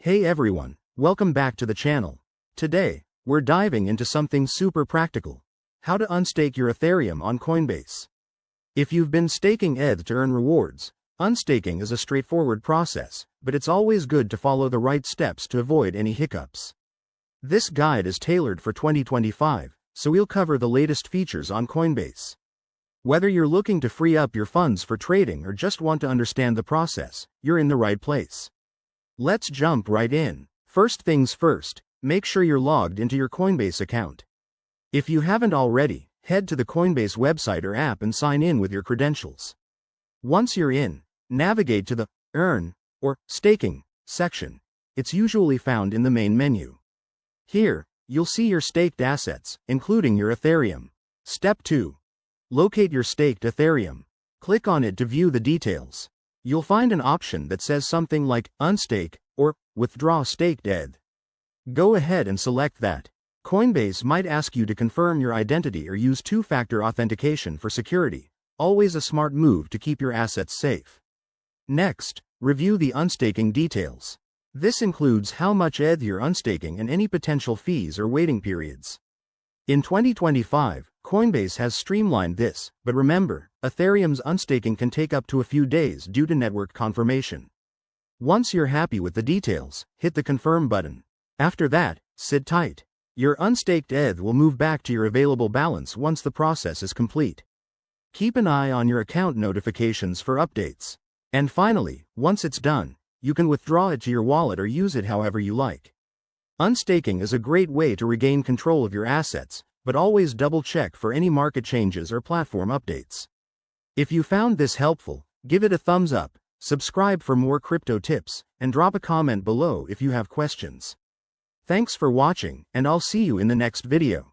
Hey everyone, welcome back to the channel. Today, we're diving into something super practical. How to unstake your Ethereum on Coinbase. If you've been staking ETH to earn rewards, unstaking is a straightforward process, but it's always good to follow the right steps to avoid any hiccups. This guide is tailored for 2025, so we'll cover the latest features on Coinbase. Whether you're looking to free up your funds for trading or just want to understand the process, you're in the right place. Let's jump right in. First things first, make sure you're logged into your Coinbase account. If you haven't already, head to the Coinbase website or app and sign in with your credentials. Once you're in, navigate to the Earn or Staking section. It's usually found in the main menu. Here, you'll see your staked assets, including your Ethereum. Step 2. Locate your staked Ethereum. Click on it to view the details. You'll find an option that says something like Unstake or Withdraw Staked ETH. Go ahead and select that. Coinbase might ask you to confirm your identity or use two-factor authentication for security. Always a smart move to keep your assets safe. Next, review the unstaking details. This includes how much ETH you're unstaking and any potential fees or waiting periods. In 2025, Coinbase has streamlined this, but remember, Ethereum's unstaking can take up to a few days due to network confirmation. Once you're happy with the details, hit the Confirm button. After that, sit tight. Your unstaked ETH will move back to your available balance once the process is complete. Keep an eye on your account notifications for updates. And finally, once it's done, you can withdraw it to your wallet or use it however you like. Unstaking is a great way to regain control of your assets, but always double-check for any market changes or platform updates. If you found this helpful, give it a thumbs up, subscribe for more crypto tips, and drop a comment below if you have questions. Thanks for watching, and I'll see you in the next video.